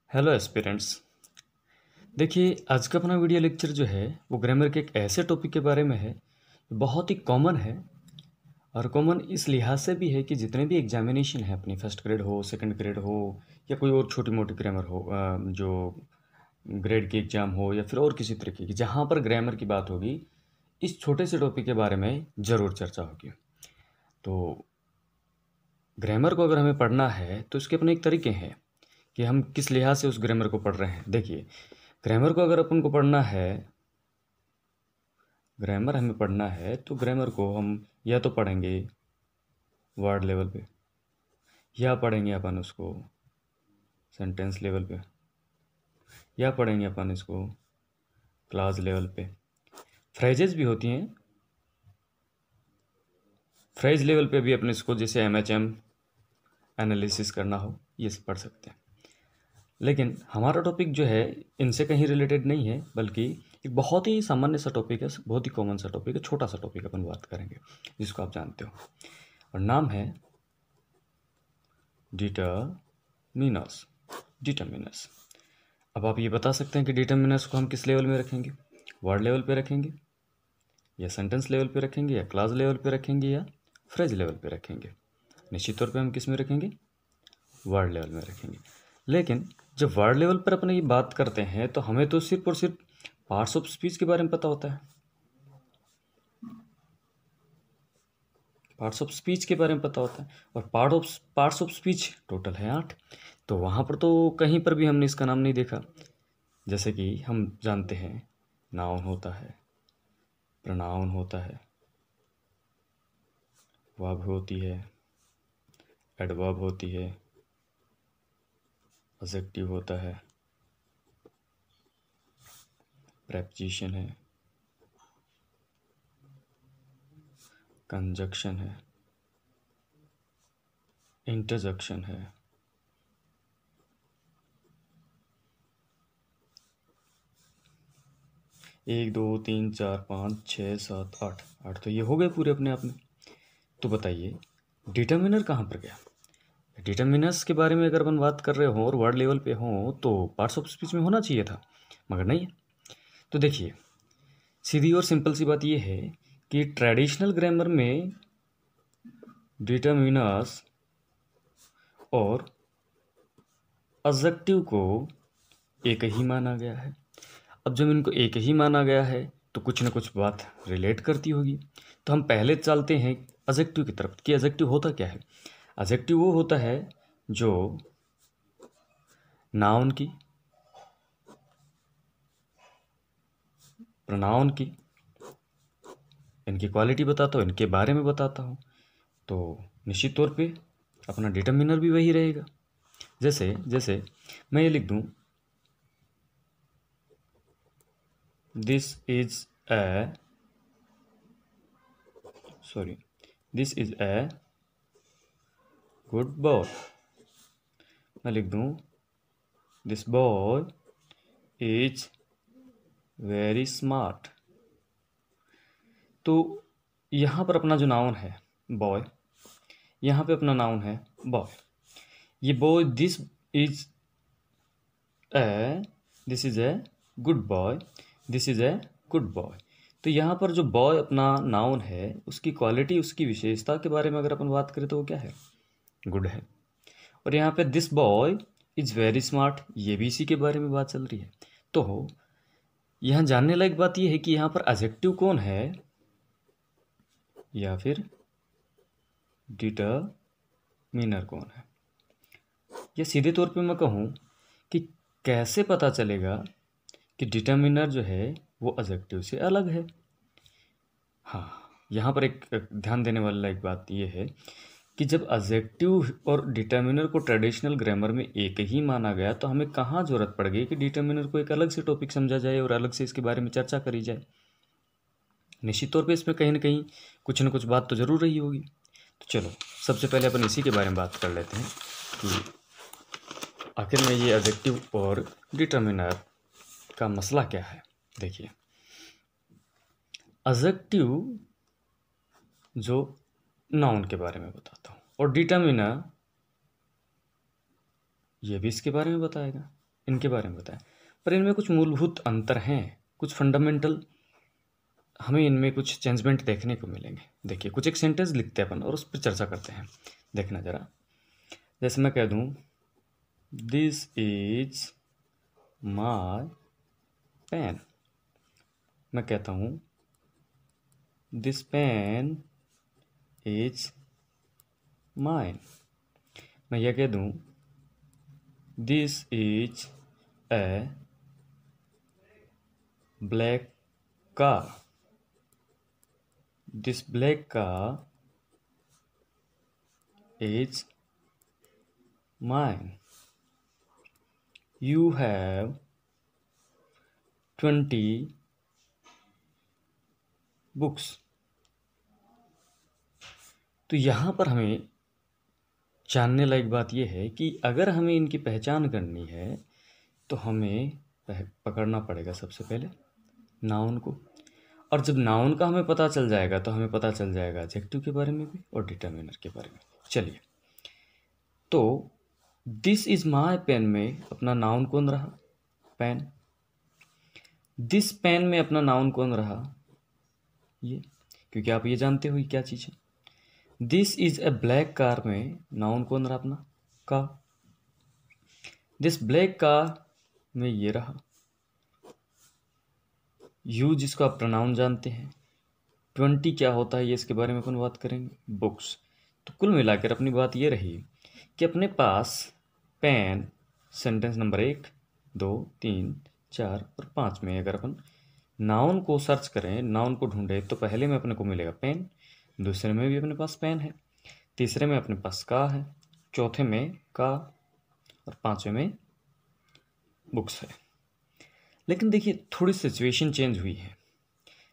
Hello aspirants. देखिए, आज का अपना वीडियो लेक्चर जो है वो ग्रामर के एक ऐसे टॉपिक के बारे में है जो बहुत ही कॉमन है। और कॉमन इस लिहाज से भी है कि जितने भी एग्जामिनेशन है अपनी फर्स्ट ग्रेड हो, सेकंड ग्रेड हो या कोई और छोटी मोटी ग्रामर हो, जो ग्रेड की एग्ज़ाम हो या फिर और किसी तरीके की, जहाँ पर ग्रामर की बात होगी इस छोटे से टॉपिक के बारे में ज़रूर चर्चा होगी। तो ग्रामर को अगर हमें पढ़ना है तो इसके अपने एक तरीके हैं कि हम किस लिहाज से उस ग्रामर को पढ़ रहे हैं। देखिए, ग्रामर को अगर अपन को पढ़ना है, ग्रामर हमें पढ़ना है तो ग्रामर को हम या तो पढ़ेंगे वर्ड लेवल पे, या पढ़ेंगे अपन उसको सेंटेंस लेवल पे, या पढ़ेंगे अपन इसको क्लास लेवल पे। फ्रेजेस भी होती हैं, फ्रेज लेवल पे भी अपने इसको जैसे एमएचएम एनालिसिस करना हो ये सब पढ़ सकते हैं। लेकिन हमारा टॉपिक जो है इनसे कहीं रिलेटेड नहीं है, बल्कि एक बहुत ही सामान्य सा टॉपिक है, बहुत ही कॉमन सा टॉपिक है, छोटा सा टॉपिक अपन बात करेंगे जिसको आप जानते हो, और नाम है डिटरमिनर्स। डिटरमिनर्स। अब आप ये बता सकते हैं कि डिटरमिनर्स को हम किस लेवल में रखेंगे? वर्ड लेवल पे रखेंगे, या सेंटेंस लेवल पे रखेंगे, या क्लास लेवल पे रखेंगे, या फ्रेज लेवल पे रखेंगे? निश्चित तौर पे हम किस में रखेंगे? वर्ड लेवल में रखेंगे। लेकिन जब वर्ड लेवल पर अपन ये बात करते हैं तो हमें तो सिर्फ और सिर्फ पार्ट्स ऑफ स्पीच के बारे में पता होता है, पार्ट्स ऑफ स्पीच के बारे में पता होता है, और पार्ट्स ऑफ स्पीच टोटल है 8। तो वहाँ पर तो कहीं पर भी हमने इसका नाम नहीं देखा। जैसे कि हम जानते हैं नाउन होता है, प्रोनाउन होता है, वर्ब होती है, एडवर्ब होती है, एडजेक्टिव होता है, प्रेपोजिशन है, कंजक्शन है, इंटरजेक्शन है, 1 2 3 4 5 6 7 8 8 तो ये हो गए पूरे अपने आप में। तो बताइए डिटर्मिनर कहाँ पर गया? डिटर्मिनर्स के बारे में अगर अपन बात कर रहे हो और वर्ड लेवल पे हो तो पार्ट्स ऑफ स्पीच में होना चाहिए था, मगर नहीं है। तो देखिए, सीधी और सिंपल सी बात ये है कि ट्रेडिशनल ग्रामर में डिटर्मिनर्स और एडजेक्टिव को एक ही माना गया है। अब जब इनको एक ही माना गया है तो कुछ ना कुछ बात रिलेट करती होगी। तो हम पहले चलते हैं एडजेक्टिव की तरफ कि एडजेक्टिव होता क्या है। एडजेक्टिव वो होता है जो नाउन की, प्रोनाउन की, इनकी क्वालिटी बताता हूँ, इनके बारे में बताता हूँ। तो निश्चित तौर पे अपना डिटर्मिनर भी वही रहेगा। जैसे जैसे मैं ये लिख दूँ, this is a good boy. मैं लिख दूँ this boy is very smart. तो यहाँ पर अपना जो नाउन है बॉय, यहाँ पे अपना नाउन है बॉय। ये boy this is a good boy, this is a good boy. तो यहाँ पर जो बॉय अपना नाउन है उसकी क्वालिटी, उसकी विशेषता के बारे में अगर अपन बात करें तो वो क्या है? गुड है। और यहाँ पे this boy is very smart, ये भी इसी के बारे में बात चल रही है। तो यहाँ जानने लायक बात यह है कि यहाँ पर एडजेक्टिव कौन है या फिर डिटरमिनर कौन है। या सीधे तौर पे मैं कहूँ कि कैसे पता चलेगा कि डिटरमिनर जो है वो एडजेक्टिव से अलग है। हाँ, यहाँ पर एक ध्यान देने वाला एक बात ये है कि जब एडजेक्टिव और डिटरमिनर को ट्रेडिशनल ग्रामर में एक ही माना गया तो हमें कहाँ ज़रूरत पड़ गई कि डिटरमिनर को एक अलग से टॉपिक समझा जाए और अलग से इसके बारे में चर्चा करी जाए। निश्चित तौर पे इसमें कहीं ना कहीं कुछ ना कुछ बात तो ज़रूर रही होगी। तो चलो सबसे पहले अपन इसी के बारे में बात कर लेते हैं कि आखिर में ये एडजेक्टिव और डिटरमिनर का मसला क्या है। देखिए, एडजेक्टिव जो नाउन के बारे में बताता हूँ और डिटरमिनर ये भी इसके बारे में बताएगा। इनके बारे में बताया, पर इनमें कुछ मूलभूत अंतर हैं, कुछ फंडामेंटल हमें इनमें कुछ चेंजमेंट देखने को मिलेंगे। देखिए कुछ एक सेंटेंस लिखते हैं अपन और उस पर चर्चा करते हैं। देखना ज़रा, जैसे मैं कह दूँ दिस इज माई पेन, मैं कहता हूँ दिस पेन इज माइन। मैं यह कह दूँ this is a black car, this black car is mine. You have 20 books. तो यहाँ पर हमें जानने लायक बात यह है कि अगर हमें इनकी पहचान करनी है तो हमें पकड़ना पड़ेगा सबसे पहले नाउन को, और जब नाउन का हमें पता चल जाएगा तो हमें पता चल जाएगा एडजेक्टिव के बारे में भी और डिटर्मिनर के बारे में। चलिए, तो दिस इज माई पेन में अपना नाउन कौन रहा? पेन। दिस पेन में अपना नाउन कौन रहा? ये, क्योंकि आप ये जानते हो क्या चीज़ है। This is a black car में नाउन कौन रहा? अपना कार। दिस ब्लैक कार में ये रहा यू, जिसको आप प्रोनाउन जानते हैं। 20 क्या होता है ये इसके बारे में अपन बात करेंगे, बुक्स। तो कुल मिलाकर अपनी बात ये रही कि अपने पास पेन सेंटेंस नंबर 1, 2, 3, 4 और 5 में अगर अपन नाउन को सर्च करें, नाउन को ढूंढें, तो पहले में अपने को मिलेगा पेन, दूसरे में भी अपने पास पेन है, तीसरे में अपने पास का है, चौथे में का और पांचवें में बुक्स है। लेकिन देखिए थोड़ी सिचुएशन चेंज हुई है।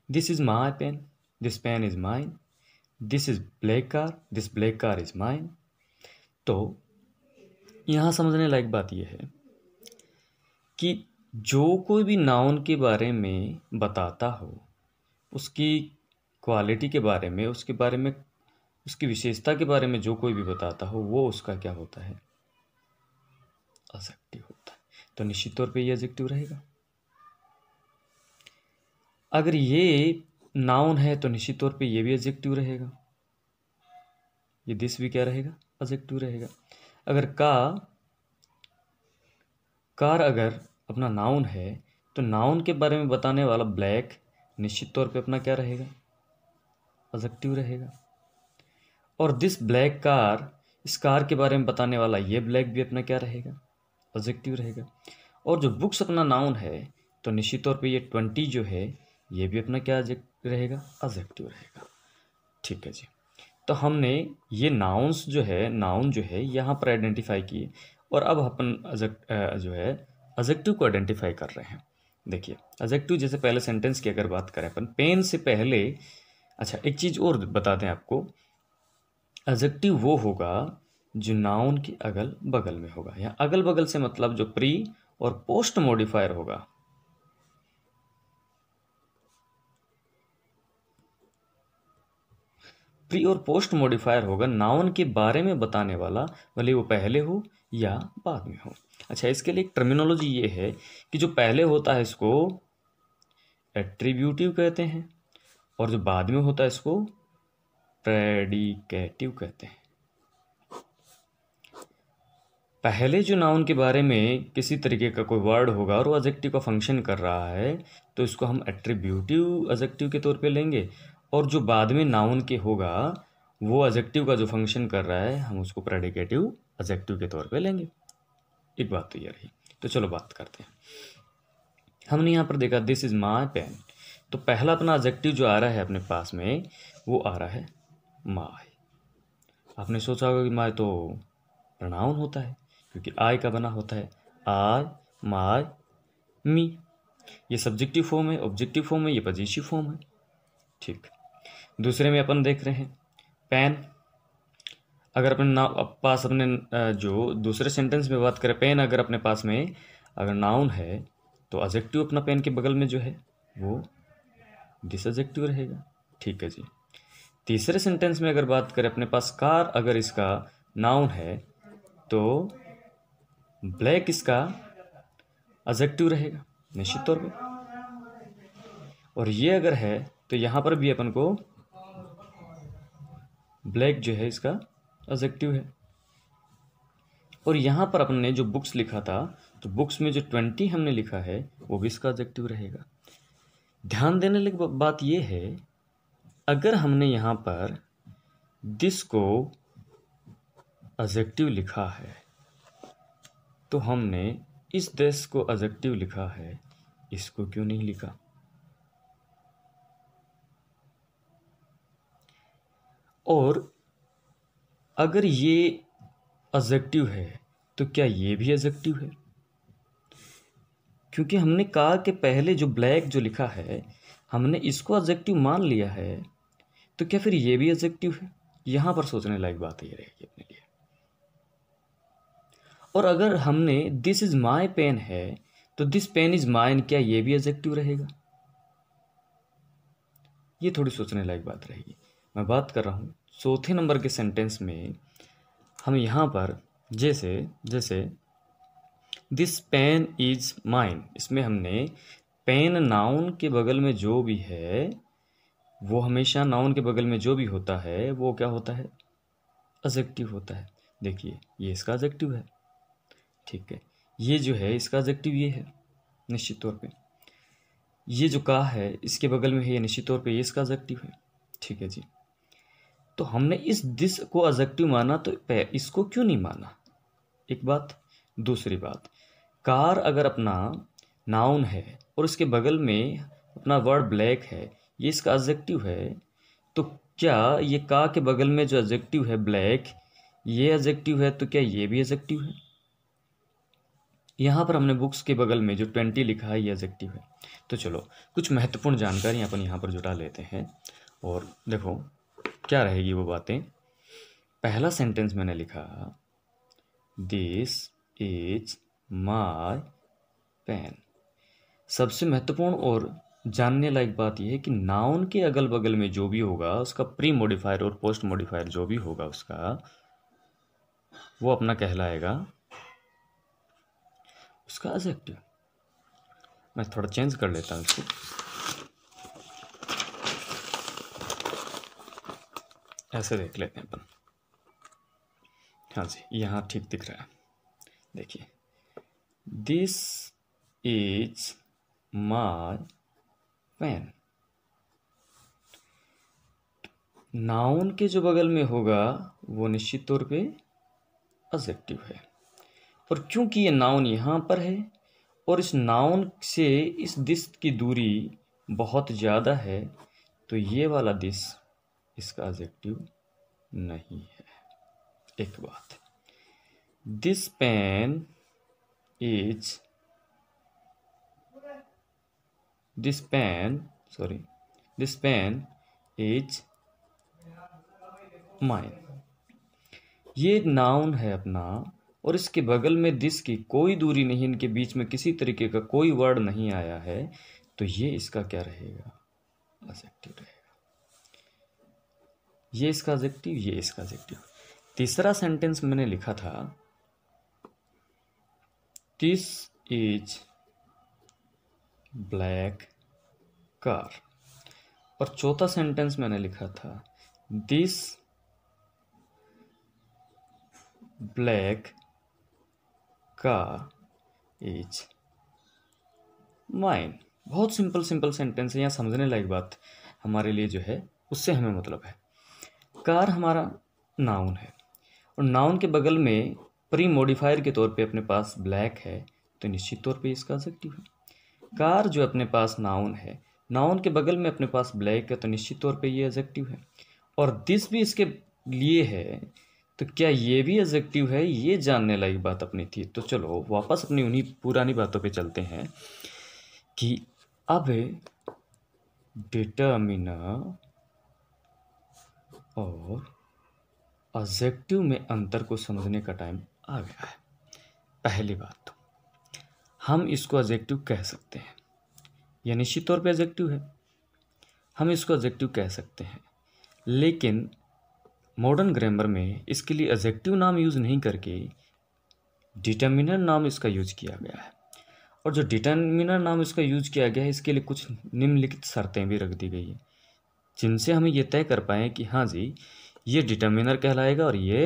This is my pen, this pen is mine, this is black car, this black car is mine. तो यहाँ समझने लायक बात यह है कि जो कोई भी नाउन के बारे में बताता हो, उसकी क्वालिटी के बारे में, उसके बारे में, उसकी विशेषता के बारे में जो कोई भी बताता हो, वो उसका क्या होता है? एडजेक्टिव होता है। तो निश्चित तौर पे ये एडजेक्टिव रहेगा। अगर ये नाउन है तो निश्चित तौर पे ये भी एडजेक्टिव रहेगा। ये दिस भी क्या रहेगा? एडजेक्टिव रहेगा। अगर कार अगर अपना नाउन है तो नाउन के बारे में बताने वाला ब्लैक निश्चित तौर पे अपना क्या रहेगा? एडजेक्टिव रहेगा। और दिस ब्लैक कार, इस कार के बारे में बताने वाला ये ब्लैक भी अपना क्या रहेगा? एडजेक्टिव रहेगा। और जो बुक्स अपना नाउन है तो निश्चित तौर पे ये 20 जो है ये भी अपना क्या रहेगा? एडजेक्टिव रहेगा। ठीक है जी। तो हमने ये नाउन्स जो है, नाउन जो है यहाँ पर आइडेंटिफाई किए, और अब अपन जो है एडजेक्टिव को आइडेंटिफाई कर रहे हैं। देखिए एडजेक्टिव, जैसे पहले सेंटेंस की अगर बात करें अपन, पेन से पहले, अच्छा एक चीज़ और बता दें आपको, एडजेक्टिव वो होगा जो नाउन के अगल बगल में होगा। यहाँ अगल बगल से मतलब जो प्री और पोस्ट मॉडिफायर होगा। प्री और पोस्ट मॉडिफायर होगा नाउन के बारे में बताने वाला, भले वो पहले हो या बाद में हो। अच्छा, इसके लिए एक टर्मिनोलॉजी ये है कि जो पहले होता है इसको एट्रीब्यूटिव कहते हैं, और जो बाद में होता है इसको प्रेडिकेटिव कहते हैं। पहले जो नाउन के बारे में किसी तरीके का कोई वर्ड होगा और वो एडजेक्टिव का फंक्शन कर रहा है तो इसको हम एट्रीब्यूटिव एडजेक्टिव के तौर पे लेंगे, और जो बाद में नाउन के होगा वो एडजेक्टिव का जो फंक्शन कर रहा है हम उसको प्रेडिकेटिव एडजेक्टिव के तौर पे लेंगे। एक बात तो ये रही। तो चलो बात करते हैं। हमने यहाँ पर देखा दिस इज माई पेन, तो पहला अपना एडजेक्टिव जो आ रहा है अपने पास में वो आ रहा है माई। आपने सोचा होगा कि माई तो प्रोनाउन होता है क्योंकि आई का बना होता है, आई, माई, मी। ये सब्जेक्टिव फॉर्म है, ऑब्जेक्टिव फॉर्म है, ये पॉजिटिव फॉर्म है। ठीक। दूसरे में अपन देख रहे हैं पेन। अगर अपने पास अपने जो दूसरे सेंटेंस में बात करें, पेन अगर अपने पास में अगर नाउन है तो एडजेक्टिव अपना पेन के बगल में जो है वो दिस एडजेक्टिव रहेगा। ठीक है जी। तीसरे सेंटेंस में अगर बात करें अपने पास कार अगर इसका नाउन है तो ब्लैक इसका एडजेक्टिव रहेगा निश्चित तौर पे। और ये अगर है तो यहाँ पर भी अपन को ब्लैक जो है इसका एडजेक्टिव है। और यहाँ पर अपन ने जो बुक्स लिखा था, तो बुक्स में जो 20 हमने लिखा है वो भी इसका एडजेक्टिव रहेगा। ध्यान देने लायक बात ये है, अगर हमने यहाँ पर दिस को एडजेक्टिव लिखा है तो हमने इस दिस को एडजेक्टिव लिखा है, इसको क्यों नहीं लिखा? और अगर ये एडजेक्टिव है तो क्या ये भी एडजेक्टिव है? क्योंकि हमने कहा कि पहले जो ब्लैक जो लिखा है हमने इसको एडजेक्टिव मान लिया है, तो क्या फिर ये भी एडजेक्टिव है? यहाँ पर सोचने लायक बात ये रहेगी अपने लिए। और अगर हमने दिस इज माई पेन है तो दिस पेन इज माइन, क्या ये भी एडजेक्टिव रहेगा? ये थोड़ी सोचने लायक बात रहेगी। मैं बात कर रहा हूँ चौथे नंबर के सेंटेंस में। हम यहाँ पर जैसे दिस पेन इज माइन, इसमें हमने पेन नाउन के बगल में जो भी है वो हमेशा नाउन के बगल में जो भी होता है वो क्या होता है? एडजेक्टिव होता है। देखिए ये इसका एडजेक्टिव है, ठीक है। ये जो है इसका एडजेक्टिव ये है निश्चित तौर पे। ये जो कहा है इसके बगल में है, ये निश्चित तौर पे ये इसका एडजेक्टिव है, ठीक है जी। तो हमने इस दिस को एडजेक्टिव माना तो इसको क्यों नहीं माना? एक बात। दूसरी बात, कार अगर अपना नाउन है और उसके बगल में अपना वर्ड ब्लैक है, ये इसका एडजेक्टिव है, तो क्या ये का के बगल में जो एडजेक्टिव है ब्लैक, ये एडजेक्टिव है, तो क्या ये भी एडजेक्टिव है? यहाँ पर हमने बुक्स के बगल में जो 20 लिखा है ये एडजेक्टिव है। तो चलो कुछ महत्वपूर्ण जानकारी अपन यहाँ पर जुटा लेते हैं और देखो क्या रहेगी वो बातें। पहला सेंटेंस मैंने लिखा दिस इज माई पेन। सबसे महत्वपूर्ण और जानने लायक बात यह है कि नाउन के अगल बगल में जो भी होगा उसका प्री मॉडिफायर और पोस्ट मॉडिफायर जो भी होगा उसका, वो अपना कहलाएगा उसका एडजेक्टिव। मैं थोड़ा चेंज कर लेता हूँ इसको, ऐसे देख लेते हैं अपन। हाँ जी, यहाँ ठीक दिख रहा है। देखिए this is my pen, noun के जो बगल में होगा वो निश्चित तौर पे एडजेक्टिव है। और क्योंकि ये नाउन यहाँ पर है और इस नाउन से इस दिस की दूरी बहुत ज़्यादा है, तो ये वाला दिस इसका एडजेक्टिव नहीं है। एक बात, this pen is this pen is mine, ये नाउन है अपना और इसके बगल में दिस की कोई दूरी नहीं, इनके बीच में किसी तरीके का कोई वर्ड नहीं आया है, तो ये इसका क्या रहेगा? एडजेक्टिव रहेगा। ये इसका एडजेक्टिव, ये इसका एडजेक्टिव। तीसरा सेंटेंस मैंने लिखा था दिस इज ब्लैक कार, और चौथा सेंटेंस मैंने लिखा था this black car is mine. बहुत सिंपल सेंटेंस है, यहाँ समझने लायक बात हमारे लिए जो है उससे हमें मतलब है। कार हमारा नाउन है और नाउन के बगल में प्री मॉडिफायर के तौर पे अपने पास ब्लैक है, तो निश्चित तौर पे इसका एडजेक्टिव है। कार जो अपने पास नाउन है, नाउन के बगल में अपने पास ब्लैक है, तो निश्चित तौर पे ये एडजेक्टिव है। और दिस भी इसके लिए है, तो क्या ये भी एडजेक्टिव है? ये जानने लायक बात अपनी थी। तो चलो वापस अपनी उन्हीं पुरानी बातों पे चलते हैं कि अब डिटर्मिनर और एडजेक्टिव में अंतर को समझने का टाइम आ गया है। पहली बात तो हम इसको एडजेक्टिव कह सकते हैं, यह निश्चित तौर पे एडजेक्टिव है, हम इसको एडजेक्टिव कह सकते हैं, लेकिन मॉडर्न ग्रामर में इसके लिए एडजेक्टिव नाम यूज़ नहीं करके डिटर्मिनर नाम इसका यूज किया गया है। और जो डिटर्मिनर नाम इसका यूज किया गया है, इसके लिए कुछ निम्नलिखित शर्तें भी रख दी गई है, जिनसे हम ये तय कर पाएँ कि हाँ जी, ये डिटर्मिनर कहलाएगा और ये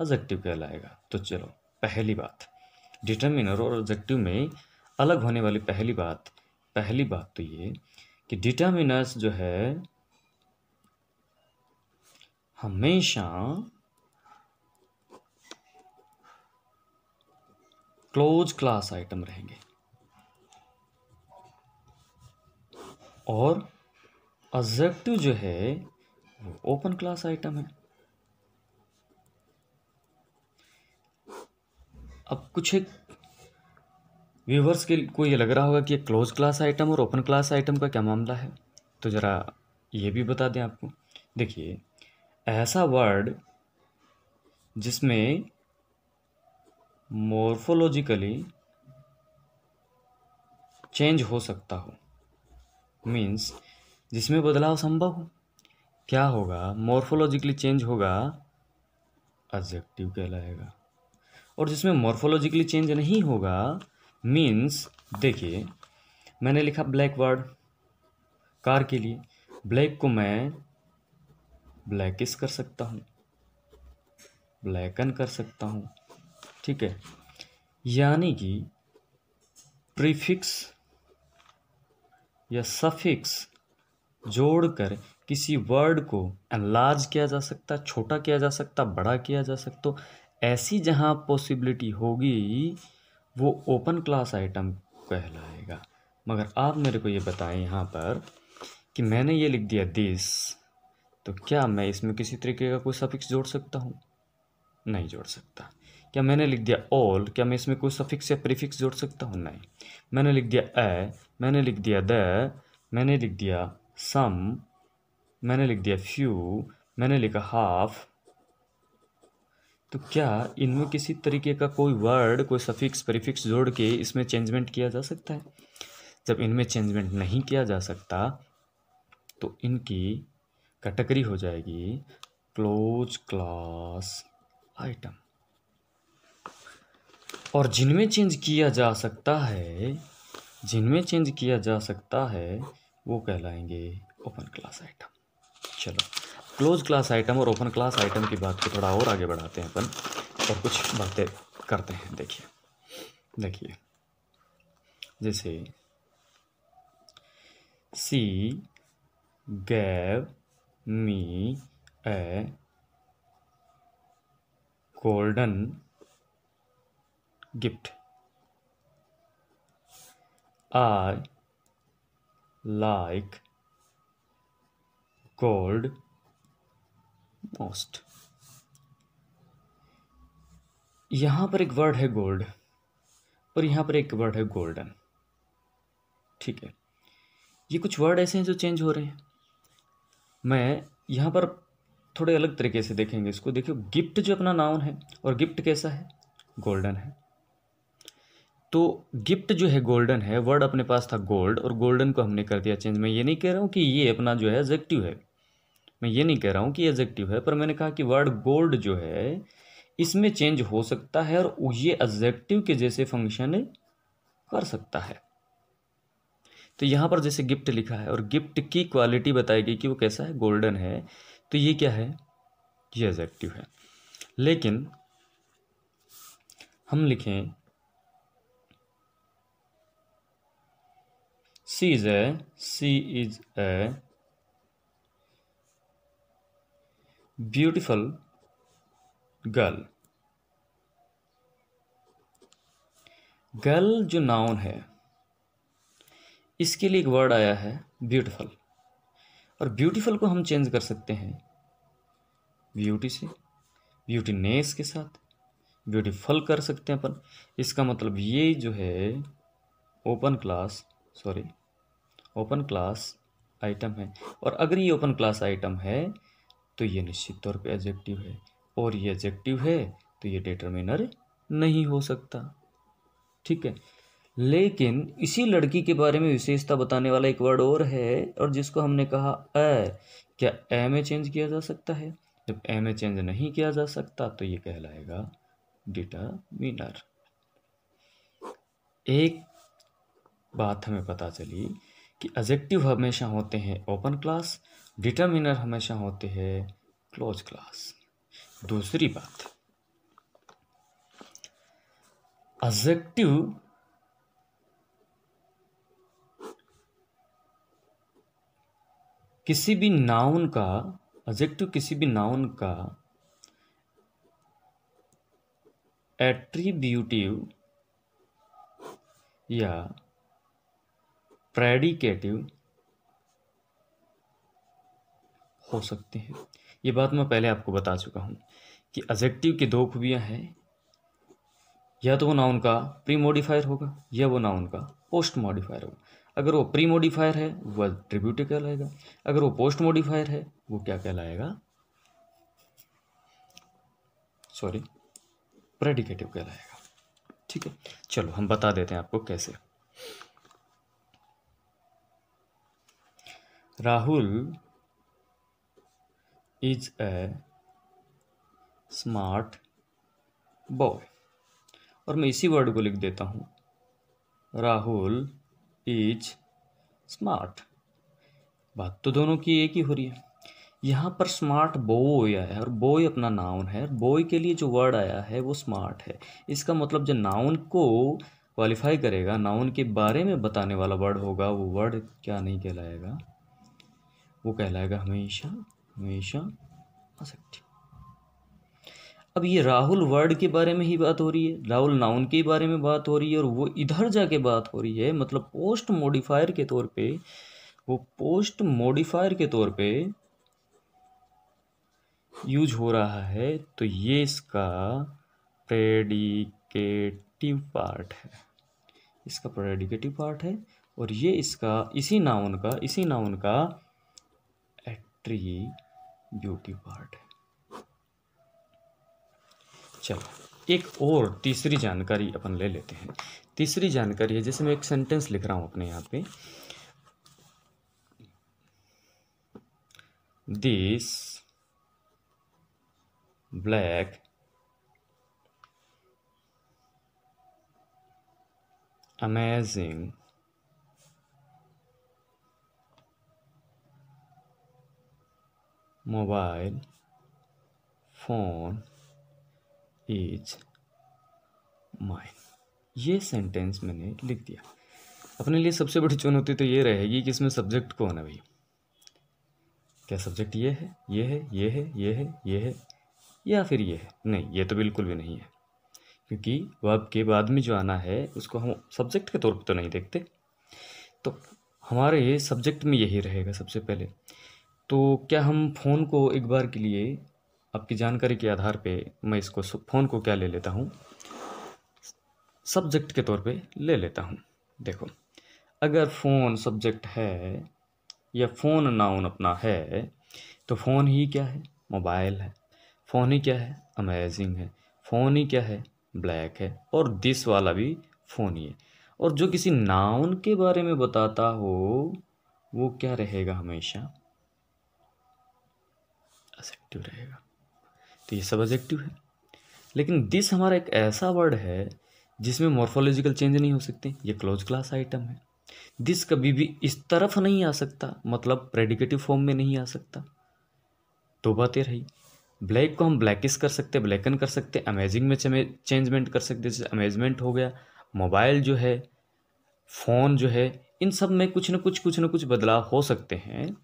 एडजेक्टिव कहलाएगा। तो चलो, पहली बात, डिटर्मिनर और एडजेक्टिव में अलग होने वाली पहली बात तो ये कि डिटर्मिनर्स जो है हमेशा क्लोज क्लास आइटम रहेंगे और एडजेक्टिव जो है वो ओपन क्लास आइटम है। अब कुछ एक व्यूवर्स के को ये लग रहा होगा कि ये क्लोज क्लास आइटम और ओपन क्लास आइटम का क्या मामला है, तो ज़रा ये भी बता दें आपको। देखिए, ऐसा वर्ड जिसमें मॉर्फोलॉजिकली चेंज हो सकता हो, मीन्स जिसमें बदलाव संभव हो, क्या होगा, मॉर्फोलॉजिकली चेंज होगा, एडजेक्टिव कहलाएगा। और जिसमें मॉर्फोलॉजिकली चेंज नहीं होगा, मीन्स देखिए, मैंने लिखा ब्लैक वर्ड कार के लिए, ब्लैक को मैं ब्लैकिश कर सकता हूँ, ब्लैकन कर सकता हूँ, ठीक है। यानी कि प्रीफिक्स या सफिक्स जोड़कर किसी वर्ड को एनलार्ज किया जा सकता, छोटा किया जा सकता, बड़ा किया जा सकता। ऐसी जहाँ पॉसिबिलिटी होगी वो ओपन क्लास आइटम कहलाएगा। मगर आप मेरे को ये बताएं यहाँ पर कि मैंने ये लिख दिया दिस, तो क्या मैं इसमें किसी तरीके का कोई सफिक्स जोड़ सकता हूँ? नहीं जोड़ सकता। क्या मैंने लिख दिया ऑल, क्या मैं इसमें कोई सफिक्स या प्रीफिक्स जोड़ सकता हूँ? नहीं। मैंने लिख दिया ए, मैंने लिख दिया द, मैंने लिख दिया सम, मैंने लिख दिया फ्यू, मैंने लिखा हाफ, तो क्या इनमें किसी तरीके का कोई वर्ड, कोई सफिक्स प्रीफिक्स जोड़ के इसमें चेंजमेंट किया जा सकता है? जब इनमें चेंजमेंट नहीं किया जा सकता तो इनकी कैटेगरी हो जाएगी क्लोज क्लास आइटम। और जिनमें चेंज किया जा सकता है, जिनमें चेंज किया जा सकता है वो कहलाएंगे ओपन क्लास आइटम। चलो, क्लोज क्लास आइटम और ओपन क्लास आइटम की बात को थोड़ा और आगे बढ़ाते हैं अपन और कुछ बातें करते हैं। देखिए जैसे she gave me a golden gift, I like gold most। यहाँ पर एक वर्ड है गोल्ड और यहाँ पर एक वर्ड है गोल्डन, ठीक है। ये कुछ वर्ड ऐसे हैं जो चेंज हो रहे हैं। मैं यहाँ पर थोड़े अलग तरीके से देखेंगे इसको। देखियो, गिफ्ट जो अपना नाउन है और गिफ्ट कैसा है, गोल्डन है। तो गिफ्ट जो है गोल्डन है, वर्ड अपने पास था गोल्ड और गोल्डन को हमने कर दिया चेंज। मैं ये नहीं कह रहा हूँ कि ये अपना जो है एडजेक्टिव है, मैं ये नहीं कह रहा हूँ कि एडजेक्टिव है, पर मैंने कहा कि वर्ड गोल्ड जो है इसमें चेंज हो सकता है और ये एडजेक्टिव के जैसे फंक्शन कर सकता है। तो यहाँ पर जैसे गिफ्ट लिखा है और गिफ्ट की क्वालिटी बताएगी कि वो कैसा है, गोल्डन है, तो ये क्या है, ये एडजेक्टिव है। लेकिन हम लिखें she is a beautiful girl. Girl जो नाउन है इसके लिए एक वर्ड आया है ब्यूटीफुल, और ब्यूटीफुल को हम चेंज कर सकते हैं ब्यूटी से, ब्यूटीनेस के साथ ब्यूटीफुल कर सकते हैं अपन। इसका मतलब ये जो है ओपन क्लास आइटम है, और अगर ये ओपन क्लास आइटम है तो ये निश्चित तौर पे एडजेक्टिव है, और ये एडजेक्टिव है तो ये डिटर्मिनर नहीं हो सकता, ठीक है। लेकिन इसी लड़की के बारे में विशेषता बताने वाला एक वर्ड और है, और जिसको हमने कहा ए। क्या ए में चेंज किया जा सकता है? जब ए में चेंज नहीं किया जा सकता तो ये कहलाएगा डिटर्मिनर। एक बात हमें पता चली कि एडजेक्टिव हमेशा होते हैं ओपन क्लास, डिटरमिनर हमेशा होते हैं क्लोज क्लास। दूसरी बात, एडजेक्टिव किसी भी नाउन का एट्रीब्यूटिव या प्रेडिकेटिव हो सकते हैं। ये बात मैं पहले आपको बता चुका हूं कि एडजेक्टिव की दो खूबियां हैं, या तो वो नाउन का प्री मॉडिफायर होगा या वो नाउन का पोस्ट मॉडिफायर होगा। अगर वो प्री मॉडिफायर है वो एट्रीब्यूटिव कहलाएगा, अगर वो पोस्ट मॉडिफायर है वो क्या कहलाएगा, सॉरी, प्रेडिकेटिव कहलाएगा। ठीक है, चलो हम बता देते हैं आपको कैसे। Rahul is a smart boy, और मैं इसी वर्ड को लिख देता हूं, राहुल इज स्मार्ट। बात तो दोनों की एक ही हो रही है। यहाँ पर स्मार्ट बॉय आया है और बॉय अपना नाउन है, बॉय के लिए जो वर्ड आया है वो स्मार्ट है। इसका मतलब जो नाउन को क्वालिफाई करेगा, नाउन के बारे में बताने वाला वर्ड होगा, वो वर्ड क्या नहीं कहलाएगा, वो कहलाएगा हमेशा एडजेक्टिव। अब ये राहुल वर्ड के बारे में ही बात हो रही है, राहुल नाउन के बारे में बात हो रही है, और वो इधर जाके बात हो रही है, मतलब पोस्ट मॉडिफायर के तौर पे, वो पोस्ट मॉडिफायर के तौर पे यूज हो रहा है। तो ये इसका प्रेडिकेटिव पार्ट है, इसका प्रेडिकेटिव पार्ट है, और ये इसका इसी नाउन का एट्रीब्यूटिव पार्ट है। चलो एक और तीसरी जानकारी अपन ले लेते हैं। तीसरी जानकारी है, जैसे मैं एक सेंटेंस लिख रहा हूं अपने यहाँ पे, this black amazing mobile phone is mine. ये सेंटेंस मैंने लिख दिया। अपने लिए सबसे बड़ी चुनौती तो ये रहेगी कि इसमें सब्जेक्ट कौन है भाई। क्या सब्जेक्ट ये है, ये है, ये है, ये है, ये है, या फिर ये है? नहीं, ये तो बिल्कुल भी नहीं है, क्योंकि वर्ब के बाद में जो आना है उसको हम सब्जेक्ट के तौर पर तो नहीं देखते। तो हमारे सब्जेक्ट में यही रहेगा सबसे पहले। तो क्या हम फ़ोन को एक बार के लिए, आपकी जानकारी के आधार पे मैं इसको फ़ोन को क्या ले लेता हूँ, सब्जेक्ट के तौर पे ले लेता हूँ। देखो, अगर फ़ोन सब्जेक्ट है या फ़ोन नाउन अपना है, तो फ़ोन ही क्या है, मोबाइल है। फ़ोन ही क्या है, अमेजिंग है। फ़ोन ही क्या है, ब्लैक है। और दिस वाला भी फ़ोन ही है। और जो किसी नाउन के बारे में बताता हो वो क्या रहेगा, हमेशा एडजेक्टिव रहेगा। तो ये सब एडजेक्टिव है। लेकिन दिस हमारा एक ऐसा वर्ड है जिसमें मॉर्फोलॉजिकल चेंज नहीं हो सकते। ये क्लोज क्लास आइटम है। दिस कभी भी इस तरफ नहीं आ सकता, मतलब प्रेडिकेटिव फॉर्म में नहीं आ सकता। दो बातें रही। ब्लैक को हम ब्लैकिश कर सकते, ब्लैकन कर सकते, अमेजिंग में चेंजमेंट कर सकते, जैसे अमेजमेंट हो गया। मोबाइल जो है, फ़ोन जो है, इन सब में कुछ न कुछ बदलाव हो सकते हैं।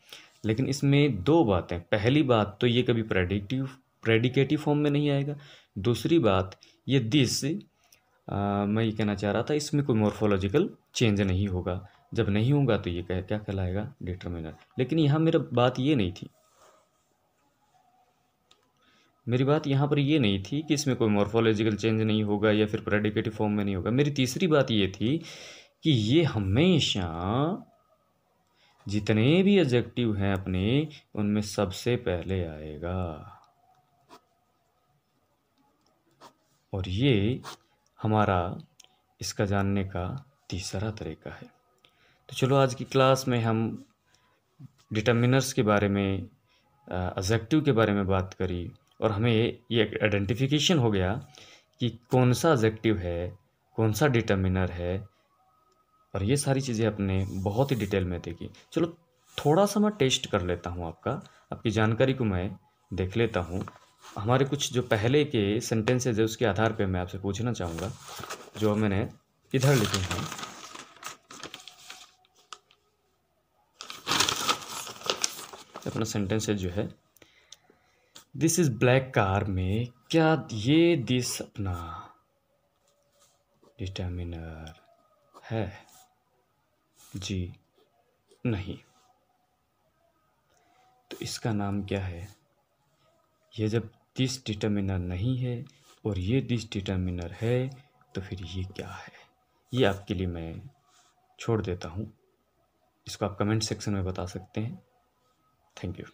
लेकिन इसमें दो बातें। पहली बात तो ये कभी प्रेडिकेटिव फॉर्म में नहीं आएगा। दूसरी बात, ये दिस मैं ये कहना चाह रहा था, इसमें कोई मॉर्फोलॉजिकल चेंज नहीं होगा। जब नहीं होगा तो ये क्या कहलाएगा, डिटरमिनर। लेकिन यहाँ मेरा बात ये नहीं थी, मेरी बात यहाँ पर ये नहीं थी कि इसमें कोई मॉर्फोलॉजिकल चेंज नहीं होगा या फिर प्रेडिकेटिव फॉर्म में नहीं होगा। मेरी तीसरी बात ये थी कि ये हमेशा जितने भी एडजेक्टिव हैं अपने, उनमें सबसे पहले आएगा। और ये हमारा इसका जानने का तीसरा तरीका है। तो चलो आज की क्लास में हम डिटरमिनर्स के बारे में, एडजेक्टिव के बारे में बात करी, और हमें ये आइडेंटिफिकेशन हो गया कि कौन सा एडजेक्टिव है, कौन सा डिटरमिनर है, और ये सारी चीज़ें आपने बहुत ही डिटेल में देखी। चलो थोड़ा सा मैं टेस्ट कर लेता हूँ आपकी जानकारी को मैं देख लेता हूँ। हमारे कुछ जो पहले के सेंटेंसेज है उसके आधार पे मैं आपसे पूछना चाहूँगा, जो मैंने इधर लिखे हैं। अपना सेंटेंसेज जो है, दिस इज ब्लैक कार में क्या ये दिस अपना डिटर्मिनर है? जी नहीं। तो इसका नाम क्या है? ये जब दिस डिटर्मिनर नहीं है और ये दिस डिटर्मिनर है तो फिर ये क्या है? ये आपके लिए मैं छोड़ देता हूँ। इसको आप कमेंट सेक्शन में बता सकते हैं। Thank you.